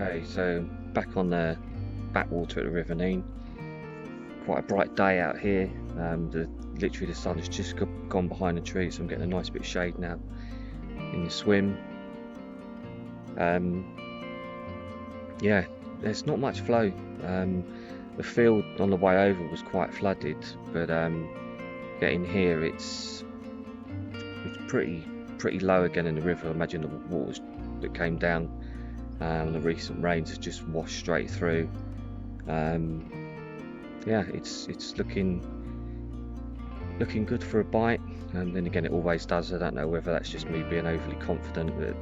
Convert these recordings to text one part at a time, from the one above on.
Okay, so back on the backwater at the River Nene. Quite a bright day out here. Literally the sun has just gone behind the trees, so I'm getting a nice bit of shade now in the swim. Yeah, there's not much flow. The field on the way over was quite flooded, but getting here it's pretty low again in the river. I imagine the waters that came down the recent rains has just washed straight through. Yeah, it's looking good for a bite, and then again it always does. I don't know whether that's just me being overly confident, but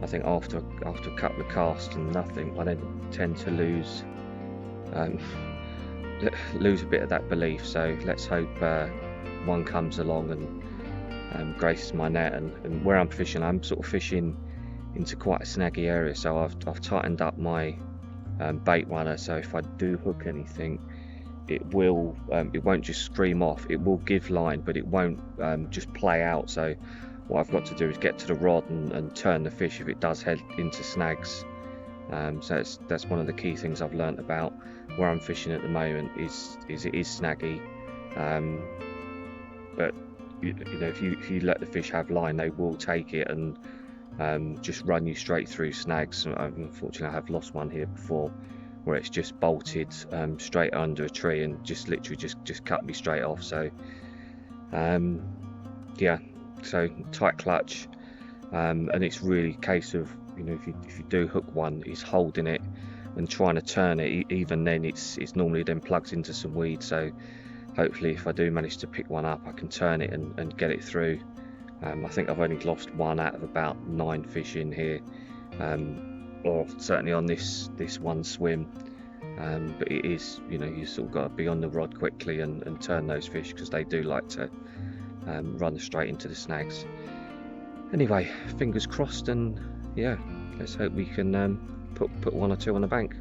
I think after a couple of casts and nothing, I then tend to lose a bit of that belief. So let's hope one comes along and graces my net. And where I'm fishing, I'm sort of fishing into quite a snaggy area, so I've tightened up my bait runner, so if I do hook anything, it won't just scream off. It will give line, but it won't just play out. So what I've got to do is get to the rod and turn the fish if it does head into snags. So that's one of the key things I've learnt about where I'm fishing at the moment is it is snaggy, but you know, if you let the fish have line, they will take it and just run you straight through snags. Unfortunately, I have lost one here before where it's just bolted straight under a tree and just literally just cut me straight off. So yeah, so tight clutch, and it's really a case of, you know, if you do hook one, is holding it and trying to turn it. Even then it's normally then plugs into some weed, so hopefully if I do manage to pick one up, I can turn it and get it through. I think I've only lost one out of about 9 fish in here, or certainly on this one swim, but it is, you know, you sort of got to be on the rod quickly and turn those fish, because they do like to run straight into the snags. Anyway, fingers crossed, and yeah, let's hope we can put one or two on the bank.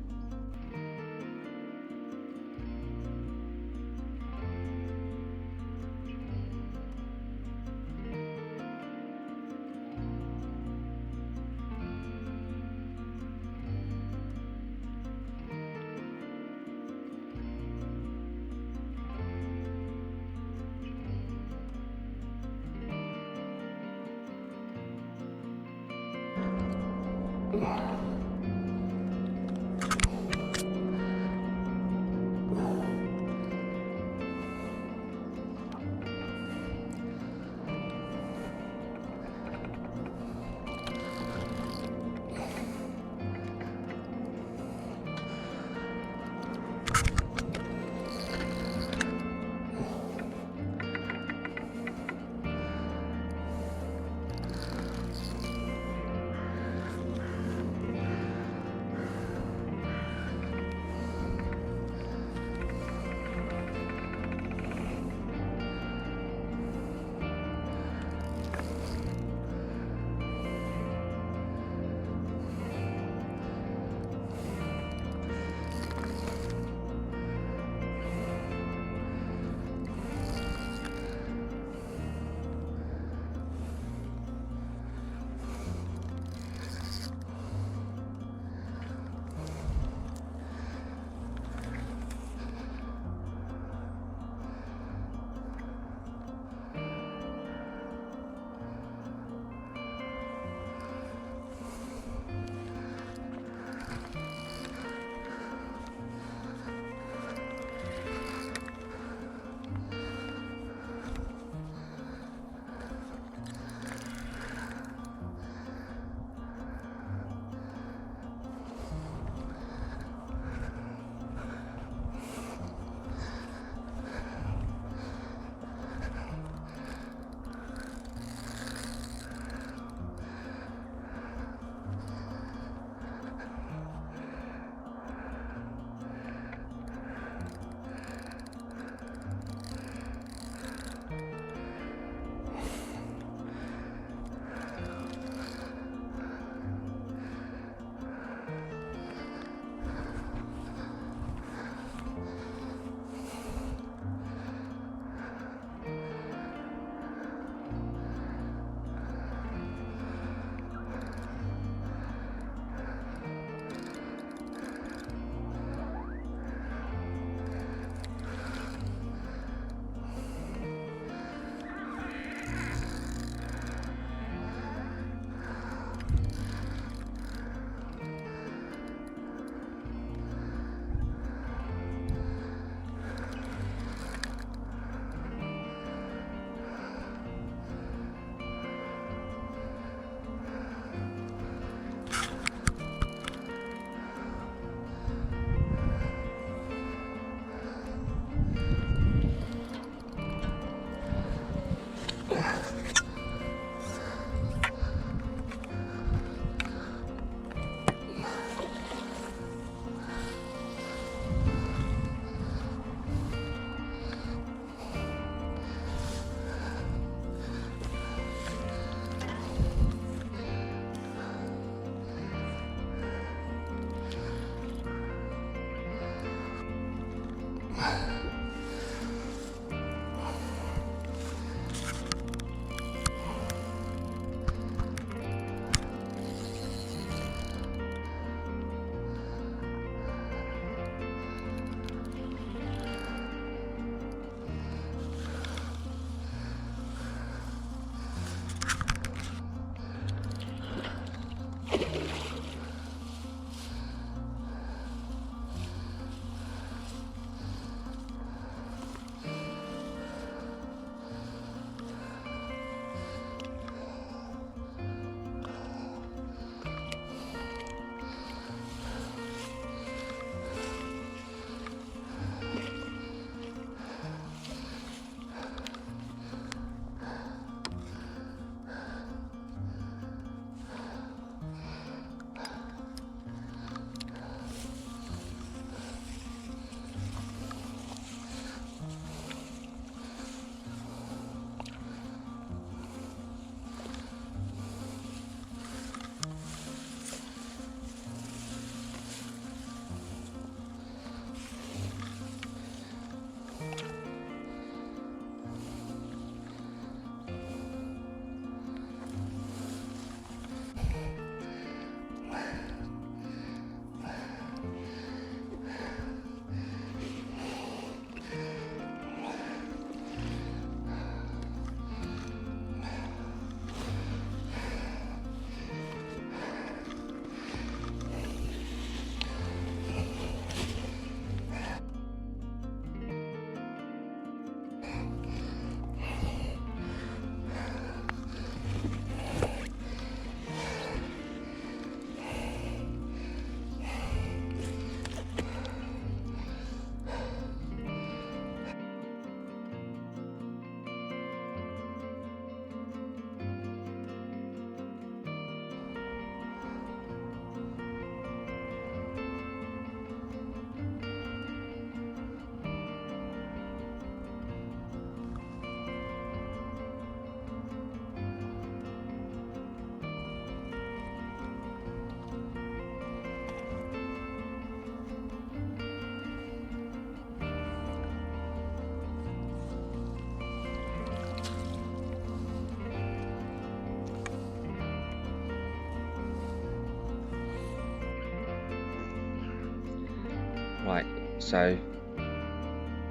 Right, so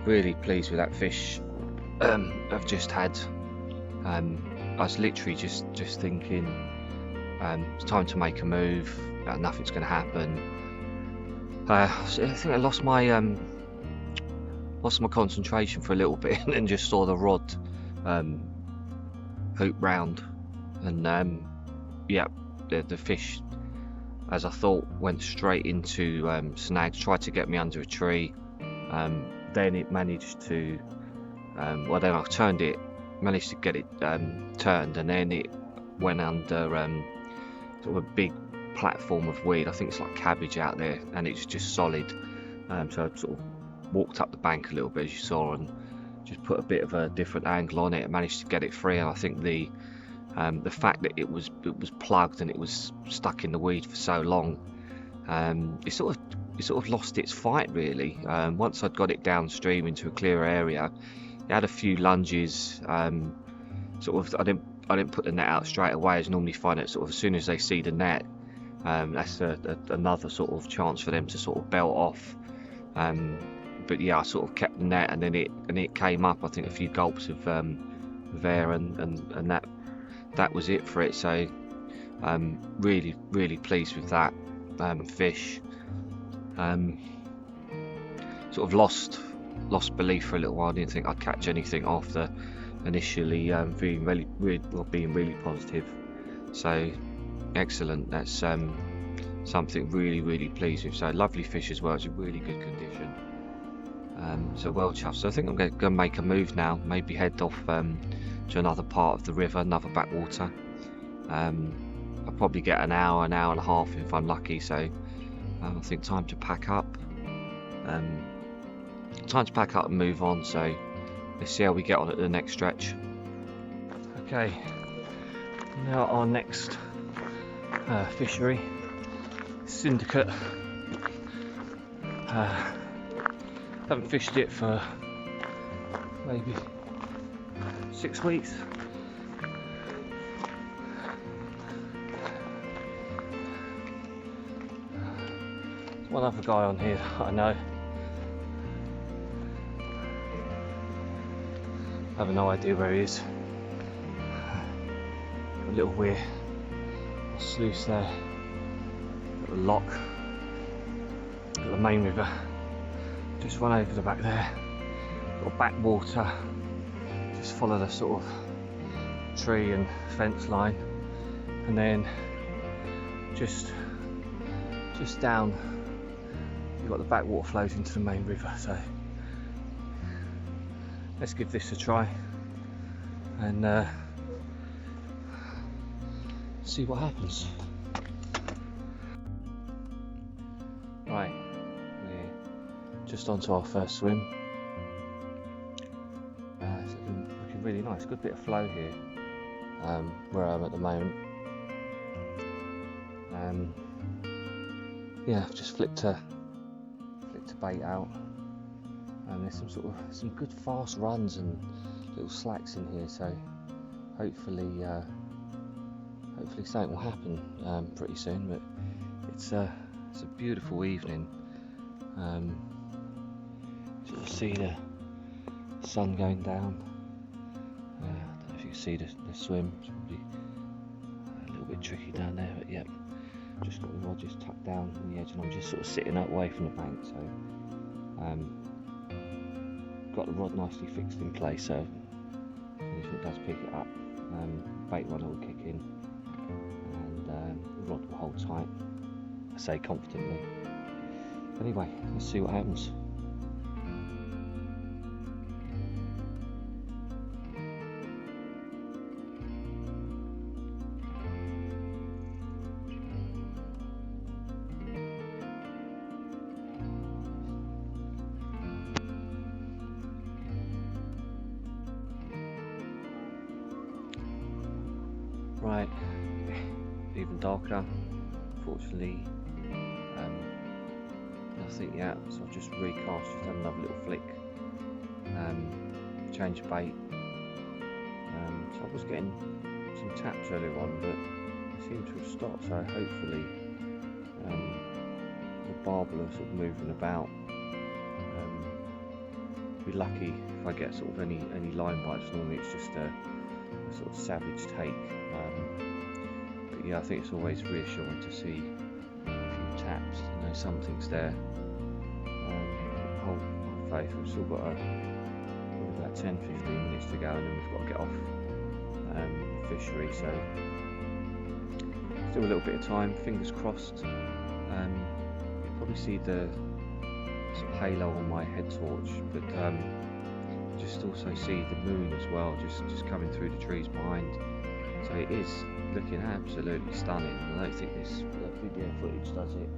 really pleased with that fish I've just had. I was literally just thinking it's time to make a move, nothing's going to happen. So I think I lost my concentration for a little bit and then just saw the rod hoop round, and yeah, the fish, as I thought, went straight into snags, tried to get me under a tree. Then it managed to, well, then I managed to get it turned, and then it went under sort of a big platform of weed. I think it's like cabbage out there, and it's just solid. So I sort of walked up the bank a little bit, as you saw, and just put a bit of a different angle on it and managed to get it free. And I think the fact that it was plugged and it was stuck in the weed for so long, it sort of lost its fight really. Once I'd got it downstream into a clearer area, it had a few lunges. Sort of, I didn't put the net out straight away, as normally find it sort of as soon as they see the net. That's another sort of chance for them to sort of belt off. But yeah, I sort of kept the net, and then it came up. I think a few gulps of air, and that was it for it. So really pleased with that fish. Sort of lost belief for a little while. I didn't think I'd catch anything after initially being really positive. So excellent. That's something really pleased with. So lovely fish as well. It's a really good condition. So well chuffed. So I think I'm going to make a move now. Maybe head off to another part of the river, another backwater. I'll probably get an hour and a half if I'm lucky. So I think time to pack up. And move on. So let's see how we get on at the next stretch. Okay, now our next fishery, Syndicate. Haven't fished it for maybe 6 weeks. There's one other guy on here that I know. I have no idea where he is. A little weir sluice there. the lock at the main river. Just run over the back there, got backwater, just follow the sort of tree and fence line, and then just down you've got the backwater flows into the main river. So let's give this a try and see what happens. Right, we're just onto our first swim. It's looking really nice, good bit of flow here where I am at the moment. Yeah, I've just flicked a bait out, and there's some good fast runs and little slacks in here, so hopefully something will happen pretty soon. But it's a beautiful evening. Sort of see the sun going down. I don't know if you can see the swim. It's probably a little bit tricky down there, but yep. Just got the rod just tucked down on the edge, and I'm just sort of sitting away from the bank, so got the rod nicely fixed in place, so if anything does pick it up, bait runner will kick in and the rod will hold tight, I say confidently. Anyway, let's see what happens. Right, even darker, unfortunately. Nothing yet, so I've just recast, just had another little flick, changed bait. So I was getting some taps earlier on, but they seem to have stopped, so hopefully the barbel are sort of moving about. Be lucky if I get sort of any line bites. Normally it's just a sort of savage take, but yeah, I think it's always reassuring to see a few taps, you know, something's there. Hold faith, we've still got about 10-15 minutes to go, and then we've got to get off the fishery, so still a little bit of time, fingers crossed. You'll probably see the sort of halo on my head torch, but just also see the moon as well, just coming through the trees behind. So it is looking absolutely stunning. I don't think this video footage does it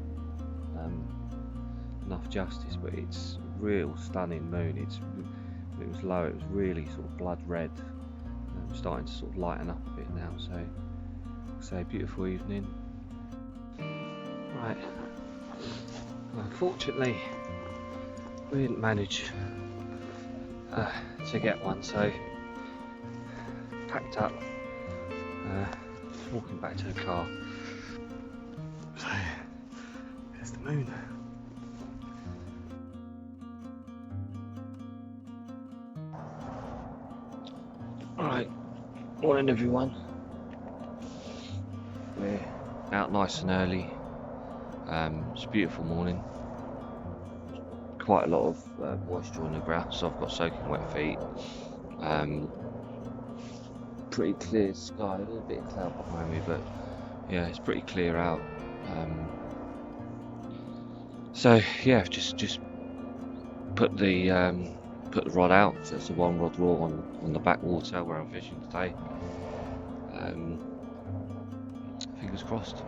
enough justice, but it's real stunning moon. It was low, it was really sort of blood red, starting to sort of lighten up a bit now. So beautiful evening. Right, unfortunately we didn't manage to get one, so packed up, walking back to the car. So there's the moon. Alright, morning everyone. We're out nice and early. It's a beautiful morning. Quite a lot of moisture on the ground, so I've got soaking wet feet. Pretty clear sky, a little bit of cloud behind me, but yeah, it's pretty clear out. So yeah, just put the rod out. So it's a one rod raw on the backwater where I'm fishing today. Fingers crossed.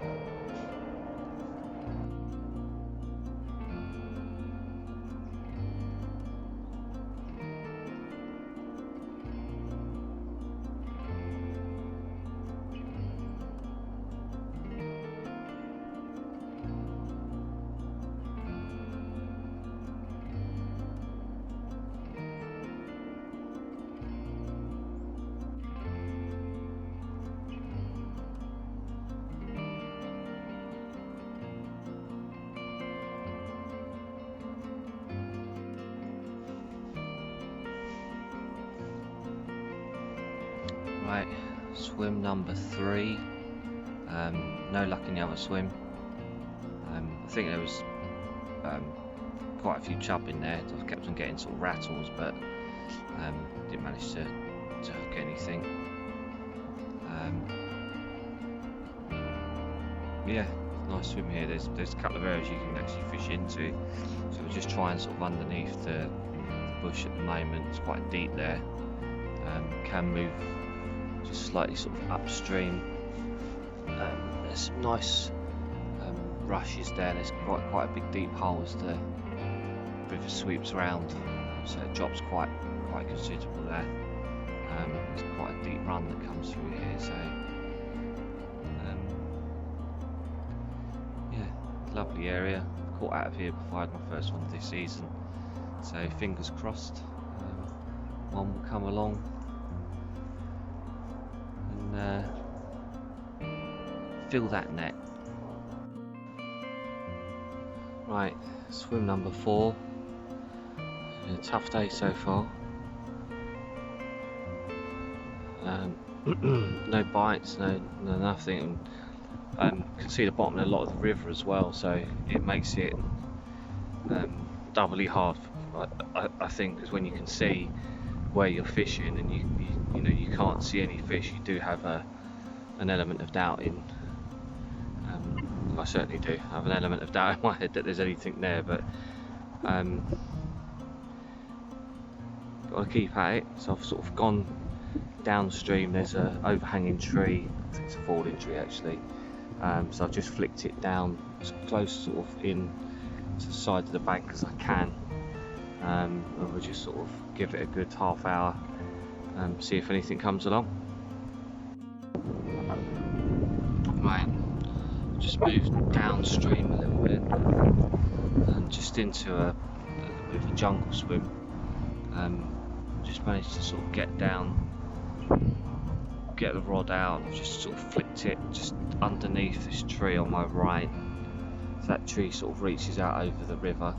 Right, swim number 3. No luck in the other swim. I think there was quite a few chub in there. I kept on getting sort of rattles, but didn't manage to hook anything. Yeah, nice swim here. There's a couple of areas you can actually fish into, so we're just trying sort of underneath the bush at the moment. It's quite deep there. Can move just slightly sort of upstream. There's some nice rushes there. There's quite a big deep hole as the river sweeps round, so it drops quite considerable there. There's quite a deep run that comes through here, so yeah, lovely area. Caught out of here before I had my first one this season, so fingers crossed one will come along and fill that net. Right, swim number 4. It's been a tough day so far. No bites, no nothing. You can see the bottom of a lot of the river as well, so it makes it doubly hard. I think, because when you can see where you're fishing and you know you can't see any fish, you do have an element of doubt in. I certainly do have an element of doubt in my head that there's anything there, but got to keep at it. So I've sort of gone downstream. There's an overhanging tree. I think it's a falling tree actually. So I've just flicked it down as close sort of in to the side of the bank as I can. And we'll just sort of give it a good half hour, see if anything comes along. Right, just moved downstream a little bit and just into a bit of a jungle swim. Just managed to sort of get down, get the rod out. I've just sort of flicked it just underneath this tree on my right. So that tree sort of reaches out over the river.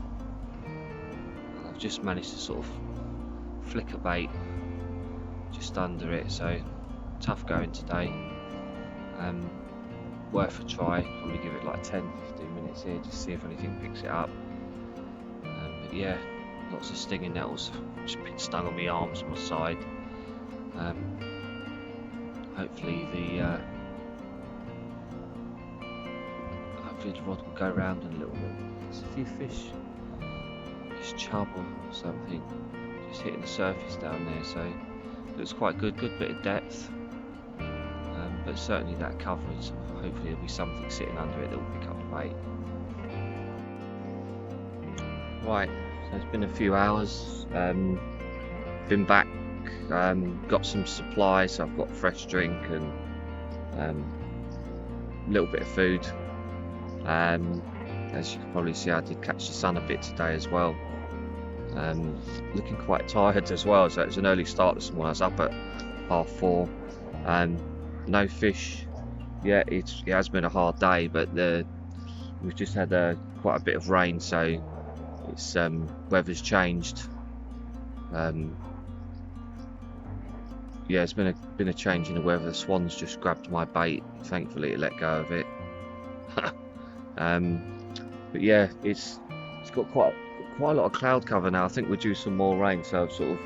And I've just managed to sort of flick a bait just under it. So tough going today. Worth a try. Probably give it like 10-15 minutes here, just see if anything picks it up. But yeah, lots of stinging nettles. Just been stung on my arms and my side. Hopefully the rod will go round in a little bit. There's a few fish chub or something just hitting the surface down there, so it looks quite good bit of depth. But certainly that coverage, hopefully there'll be something sitting under it that will pick up the bait. Right, so it's been a few hours, been back, got some supplies, so I've got fresh drink and a little bit of food. As you can probably see, I did catch the sun a bit today as well. Looking quite tired as well, so it was an early start this morning. I was up at 4:30. No fish yet. It has been a hard day, but we've just had quite a bit of rain, so it's weather's changed. Yeah, it's been a change in the weather. The swans just grabbed my bait. Thankfully, it let go of it. But yeah, it's got quite a lot of cloud cover now. I think we're due some more rain, so I've sort of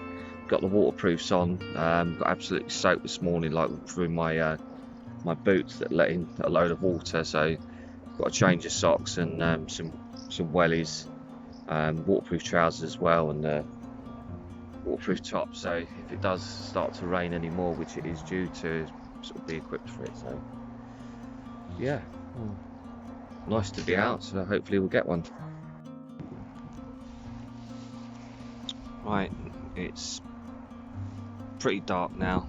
got the waterproofs on. Got absolutely soaked this morning, like through my boots that let in a load of water. So I've got a change of socks and some wellies, waterproof trousers as well, and waterproof top. So if it does start to rain anymore, which it is due to, sort of be equipped for it. So yeah. Nice to be out, so hopefully we'll get one. Right, it's pretty dark now.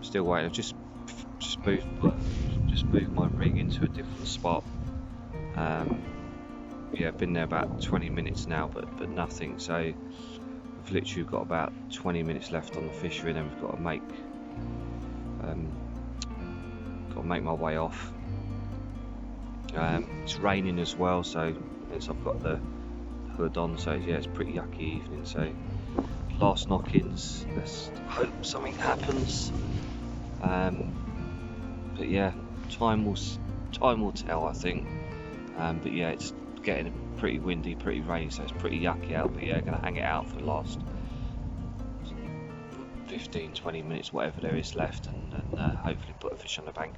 Still waiting. I've just moved my rig into a different spot. Yeah, I've been there about 20 minutes now, but nothing. So we've literally got about 20 minutes left on the fishery, and then we've got to make my way off. It's raining as well, so I've got the hood on, so yeah, it's a pretty yucky evening. So last knock-ins, let's hope something happens. But yeah, time will time will tell, I think. But yeah, it's getting pretty windy, pretty rainy, so it's pretty yucky out. But yeah, gonna hang it out for the last 15-20 minutes, whatever there is left, and hopefully put a fish on the bank.